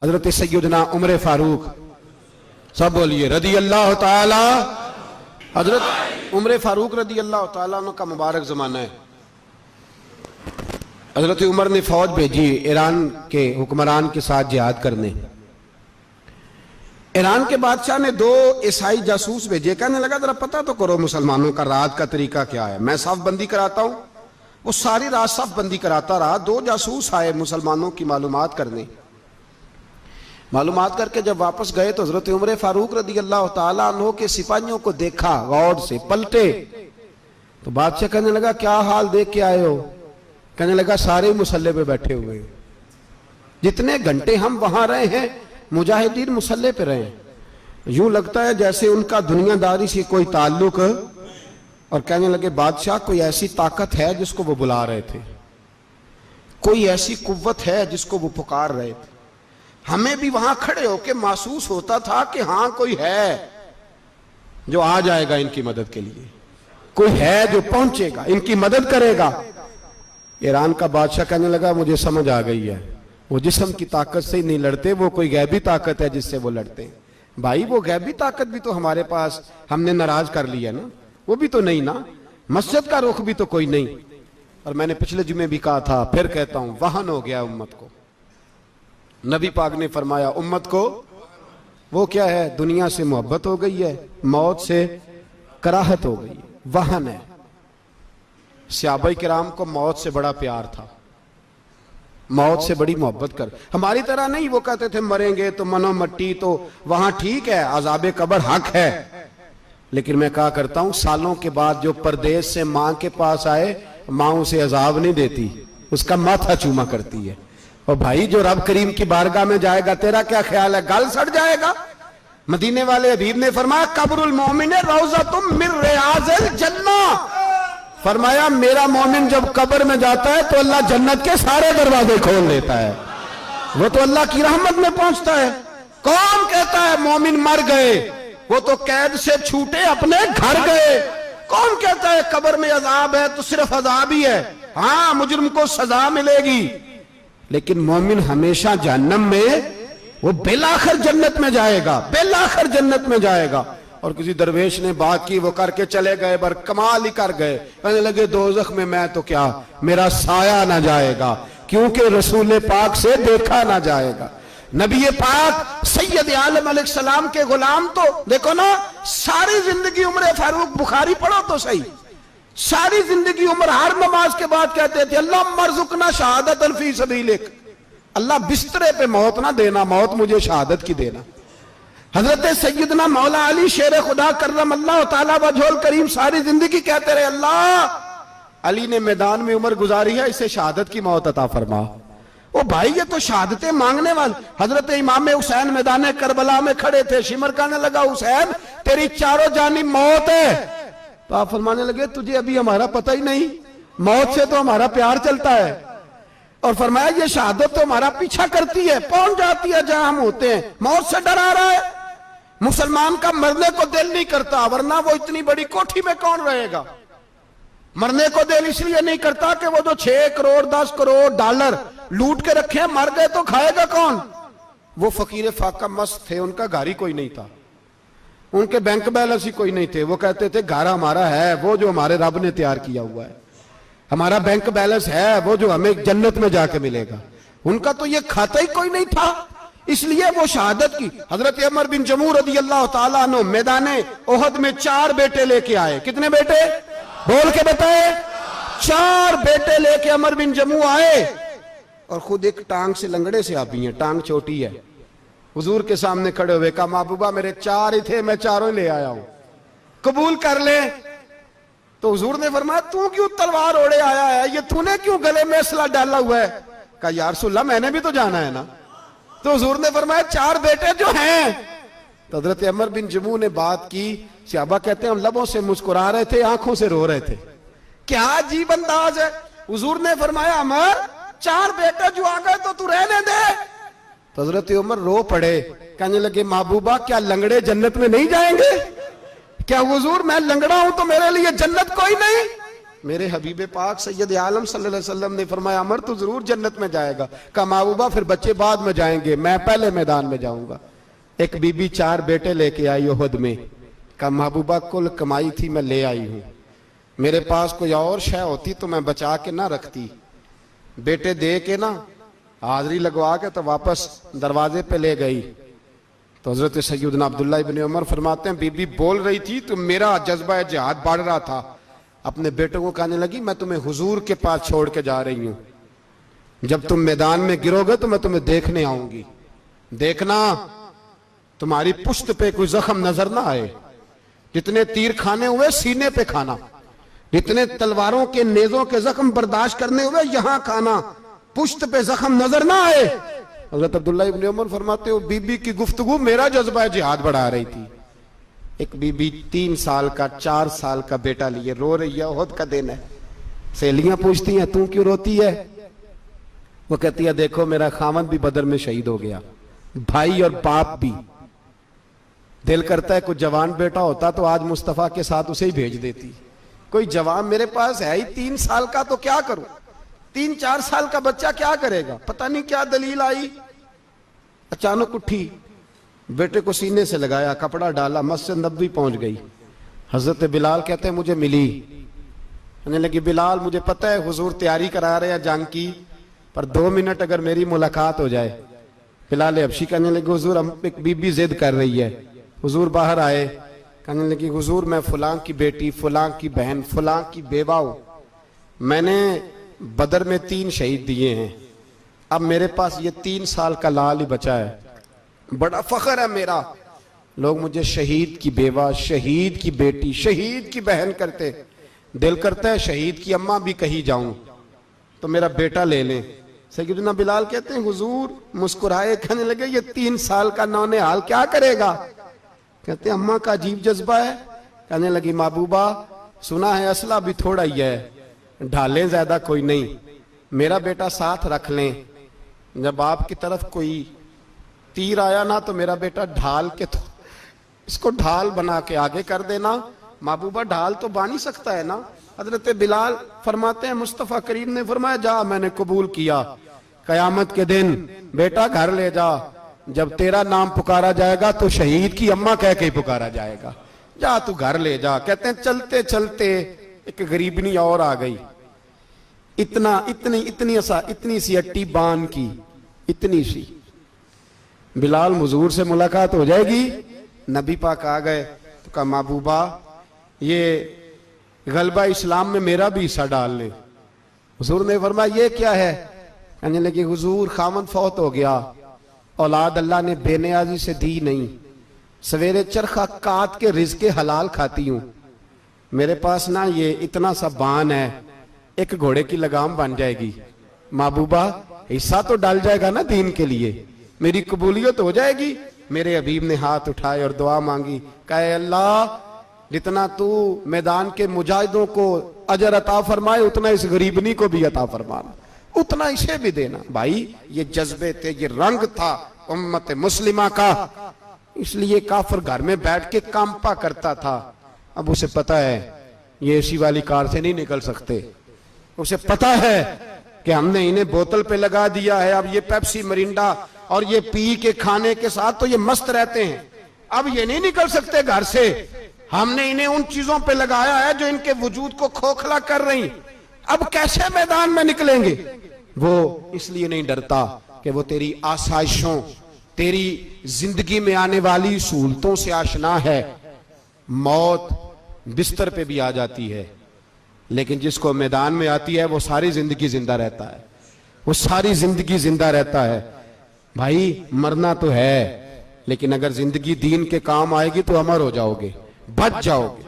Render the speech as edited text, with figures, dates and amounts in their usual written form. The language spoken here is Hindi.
हजरत सैयदना उमर फारूक, सब बोलिए रदी अल्लाह ताला। हजरत उमर फारूक रदी अल्लाह ताला अन्हु का मुबारक जमाना है। हजरत उमर ने फौज भेजी ईरान के हुक्मरान के साथ जिहाद करने। ईरान के बादशाह ने 2 ईसाई जासूस भेजे, कहने लगा जरा पता तो करो मुसलमानों का रात का तरीका क्या है, मैं साफ बंदी कराता हूं। वो सारी रात साफ बंदी कराता रहा। 2 जासूस आए मुसलमानों की मालूमात करने। मालूमात करके जब वापस गए तो हजरत उमर फारूक रदी अल्लाह ताला अन्हु के सिपाहियों को देखा, गौर से पलटे तो बादशाह कहने लगा क्या हाल देख के आए हो? कहने लगा सारे मुसल्ले पे बैठे हुए, जितने घंटे हम वहां रहे हैं मुजाहिदीन मुसल्ले पे रहे, यूं लगता है जैसे उनका दुनियादारी से कोई ताल्लुक। और कहने लगे बादशाह कोई ऐसी ताकत है जिसको वो बुला रहे थे, कोई ऐसी कुव्वत है जिसको वो पुकार रहे थे। हमें भी वहां खड़े होकर महसूस होता था कि हां कोई है जो आ जाएगा इनकी मदद के लिए, कोई है जो पहुंचेगा इनकी मदद करेगा। ईरान का बादशाह कहने लगा मुझे समझ आ गई है, वो जिस्म की ताकत से ही नहीं लड़ते, वो कोई गैबी ताकत है जिससे वो लड़ते हैं। भाई वो गैबी ताकत भी तो हमारे पास हमने नाराज कर लिया ना, वो भी तो नहीं ना, मस्जिद का रुख भी तो कोई नहीं। और मैंने पिछले जुमे भी कहा था, फिर कहता हूं, वहन हो गया उम्मत को। नबी पाक ने फरमाया उम्मत को वो क्या है, दुनिया से मोहब्बत हो गई है, मौत से कराहत हो गई, वहन है। सहाबाए किराम को मौत से बड़ा प्यार था, मौत से बड़ी मोहब्बत कर, हमारी तरह नहीं। वो कहते थे मरेंगे तो मनो मट्टी, तो वहां ठीक है, अज़ाबे कब्र हक है। लेकिन मैं कहा करता हूं सालों के बाद जो परदेश से मां के पास आए, मां उसे अजाब नहीं देती, उसका माथा चूमा करती है। और भाई जो रब करीम की बारगाह में जाएगा, तेरा क्या ख्याल है, गल सड़ जाएगा? मदीने वाले हबीब ने फरमाया कब्रुल मोमिन रौज़तुम मिन रियाज़िल जन्ना, फरमाया मेरा मोमिन जब कब्र में जाता है तो अल्लाह जन्नत के सारे दरवाजे खोल देता है, वो तो अल्लाह की रहमत में पहुंचता है। कौन कहता है मोमिन मर गए, वो तो कैद से छूटे अपने घर गए। कौन कहता है कब्र में अजाब है तो सिर्फ अजाब ही है, हाँ मुजरिम को सजा मिलेगी, लेकिन मोमिन हमेशा जहन्नम में, वो बेलाखिर जन्नत में जाएगा, बेलाखिर जन्नत में जाएगा। और किसी दरवेश ने बात की, वो करके चले गए, बर कमाल ही कर गए, कहने लगे दोज़ख में मैं तो क्या, मेरा साया ना जाएगा, क्योंकि रसूल पाक से देखा ना जाएगा। नबी पाक सैयद आलम अलैहिस्सलाम के गुलाम तो देखो ना, सारी जिंदगी उमर फारूक, बुखारी पढ़ो तो सही, सारी जिंदगी उम्र हर नमाज के बाद कहते थे अल्लाह मरजुकना शहादतन फी सबीलिक, अल्लाह बिस्तरे पे मौत ना देना, मौत मुझे शहादत की देना। हजरत सैयदना मौला अली शेर खुदा करम अल्लाह ताला वजहुल करीम सारी जिंदगी कहते रहे अल्लाह अली ने मैदान में उम्र गुजारी है, इसे शहादत की मौत अता फरमा। ओ भाई ये तो शहादतें मांगने वाले। हजरत इमाम हुसैन मैदान करबला में खड़े थे, शिमर कहने लगा हुसैन तेरी चारों जानी मौत है, तो आप फरमाने लगे तुझे अभी हमारा पता ही नहीं, मौत से तो हमारा प्यार चलता है। और फरमाया ये शहादत तो हमारा पीछा करती है, पहुंच जाती है जहां हम होते हैं, मौत से डरा रहा है। मुसलमान का मरने को दिल नहीं करता, वरना वो इतनी बड़ी कोठी में कौन रहेगा। मरने को दिल इसलिए नहीं करता कि वो जो 6 करोड़ 10 करोड़ डॉलर लूट के रखे, मर गए तो खाएगा कौन। वो फकीर फाका मस्त थे, उनका घर ही कोई नहीं था, उनके बैंक बैलेंस ही कोई नहीं थे। वो कहते थे घर हमारा है, वो जो हमारे रब ने तैयार किया हुआ है, हमारा बैंक बैलेंस है, वो जो हमें जन्नत में जाके मिलेगा। उनका तो ये खाता ही कोई नहीं था, इसलिए वो शहादत की। हजरत उमर बिन जमू रदी अल्लाह ताला अन्हु मैदाने ओहद में 4 बेटे लेके आए। कितने बेटे बोल के बताए? 4 बेटे लेके उमर बिन जमू आए, और खुद एक टांग से लंगड़े से आप ही हैं, टांग छोटी है। हुजूर के सामने खड़े हुए कहा महबूबा मेरे 4 ही थे, मैं 4 ही ले आया हूं, कबूल कर ले। तो हुजूर ने फरमाया तू क्यों तलवार ओढ़े आया है, ये तूने क्यों गले में असला डाला हुआ है? कहा या रसूलल्लाह मैंने भी तो जाना है ना। तो हुजूर ने फरमाया 4 बेटे जो हैं। तो हजरत उमर बिन जमू ने बात की, सहाबा कहते हैं हम लबों से मुस्कुरा रहे थे, आंखों से रो रहे थे, क्या अजीब अंदाज है। हुजूर ने फरमाया उमर 4 बेटे जो आ गए तो तू रहने दे। तो हजरत उमर रो पड़े, कहने लगे महबूबा क्या लंगड़े जन्नत में नहीं जाएंगे? क्या हुजूर मैं लंगड़ा हूं तो मेरे लिए जन्नत कोई नहीं? मेरे हबीब पाक सैयद आलम सल्लल्लाहु अलैहि वसल्लम ने फरमाया अमर तो जरूर जन्नत में जाएगा। कहा महबूबा फिर बच्चे बाद में जाएंगे, मैं पहले मैदान में जाऊंगा। एक बीबी 4 बेटे लेके आई उहद में। कहा महबूबा कुल कमाई थी मैं ले आई हूं, मेरे पास कोई और शय होती तो मैं बचा के ना रखती। बेटे दे के ना हाजिरी लगवा के तो वापस दरवाजे पे ले गई। तो हजरत सैयदना अब्दुल्ला इब्न उमर फरमाते हैं बीबी बोल रही थी तो मेरा जज्बा जिहाद बढ़ रहा था। अपने बेटों को कहने लगी मैं तुम्हें हुजूर के पास छोड़ के जा रही हूं, जब तुम मैदान में गिरोगे तो मैं तुम्हें देखने आऊंगी, देखना तुम्हारी पुश्त पे कोई जख्म नजर ना आए। जितने तीर खाने हुए सीने पे खाना, जितने तलवारों के नेजों के जख्म बर्दाश्त करने हुए यहां खाना, पुश्त पे जख्म नजर ना आए। हजरत अब्दुल्ला इब्न उमर फरमाते हो बीबी की गुफ्तगू मेरा जज्बा जिहाद बढ़ा रही थी। एक बीबी 3 साल का 4 साल का बेटा लिए रो रही है, ओहद का दिन है। सहेलियां पूछती हैं तू क्यों रोती है? वो कहती है देखो मेरा खामद भी बदर में शहीद हो गया, भाई और बाप भी। दिल करता है कोई जवान बेटा होता तो आज मुस्तफा के साथ उसे ही भेज देती। कोई जवान मेरे पास है ही 3 साल का तो क्या करूं, 3-4 साल का बच्चा क्या करेगा? पता नहीं क्या दलील आई, अचानक उठी, बेटे को सीने से लगाया, कपड़ा डाला, मस्जिद नबवी पहुंच गई। हजरत बिलाल कहते हैं मुझे मिली, कहने लगी बिलाल मुझे पता है हुजूर तैयारी करा रहे हैं जंग की, पर 2 मिनट अगर मेरी मुलाकात हो जाए। बिलाल हबशी कहने लगे हुजूर हम एक बीबी जिद कर रही है। हुजूर बाहर आए, कहने लगी हुजूर मैं फुलां की बेटी, फुलां की बहन, फुलां की बेवा हूं, मैंने बदर में 3 शहीद दिए हैं, अब मेरे पास ये 3 साल का लाल ही बचा है, बड़ा फख्र है मेरा। लोग मुझे शहीद की बेवा, शहीद की बेटी, शहीद की बहन करते, दिल करता है शहीद की अम्मा भी कहीं जाऊं तो मेरा बेटा ले लें। सैयदना बिलाल कहते हैं हुजूर मुस्कुराए, कहने लगे ये 3 साल का नौनिहाल क्या करेगा? कहते हैं अम्मा का अजीब जज्बा है। कहने लगी महबूबा सुना है असला भी थोड़ा ही है, ढालें ज्यादा कोई नहीं, मेरा बेटा साथ रख लें, जब आपकी तरफ कोई तीर आया ना तो मेरा बेटा ढाल के तो इसको ढाल बना के आगे कर देना। महबूबा ढाल तो बन ही सकता है ना। हजरत बिलाल फरमाते हैं मुस्तफा करीम ने फरमाया जा मैंने कबूल किया, कयामत के दिन बेटा घर ले जा, जब तेरा नाम पुकारा जाएगा तो शहीद की अम्मा कह के ही पुकारा जाएगा, जा तू घर ले जा। कहते हैं चलते चलते एक गरीबनी और आ गई, इतनी सी अट्टी बान की, इतनी सी। बिलाल हुजूर से मुलाकात हो जाएगी, नबी पाक आ गए तो कहा महबूबा ये गलबा इस्लाम में मेरा भी हिस्सा डाल ले। हुजूर ने फरमाया ये क्या है? कहने लगी हुजूर खामद फौत हो गया, औलाद अल्लाह ने बेनियाजी से दी नहीं, सवेरे चरखा काट के रिज़्क़े हलाल खाती हूं, मेरे पास ना ये इतना सा बान है, एक घोड़े की लगाम बन जाएगी, महबूबा हिस्सा तो डाल जाएगा ना दीन के लिए, मेरी कबूलियत हो जाएगी। मेरे हबीब ने हाथ उठाए और दुआ मांगी, कहे अल्लाह जितना तू मैदान के मुजाहिदों को अजर अता फरमाए उतना इस गरीबनी को भी अता फरमाना, उतना इसे भी देना। भाई ये जज्बे थे, ये रंग था उम्मत मुस्लिमा का, इसलिए काफिर घर में बैठ के कांपा करता था। अब उसे पता है ये एसी वाली कार से नहीं निकल सकते, उसे पता है कि हमने इन्हें बोतल पे लगा दिया है, अब ये पेप्सी मरिंडा और ये पी के खाने के साथ तो ये मस्त रहते हैं, अब ये नहीं निकल सकते घर से, हमने इन्हें उन चीजों पे लगाया है जो इनके वजूद को खोखला कर रही, अब कैसे मैदान में निकलेंगे? वो इसलिए नहीं डरता कि वो तेरी आसाइशों, तेरी जिंदगी में आने वाली सहूलतों से आशना है। मौत बिस्तर पे भी आ जाती है, लेकिन जिसको मैदान में आती है वो सारी जिंदगी जिंदा रहता है, वो सारी जिंदगी जिंदा रहता है। भाई मरना तो है, लेकिन अगर जिंदगी दीन के काम आएगी तो अमर हो जाओगे, बच जाओगे।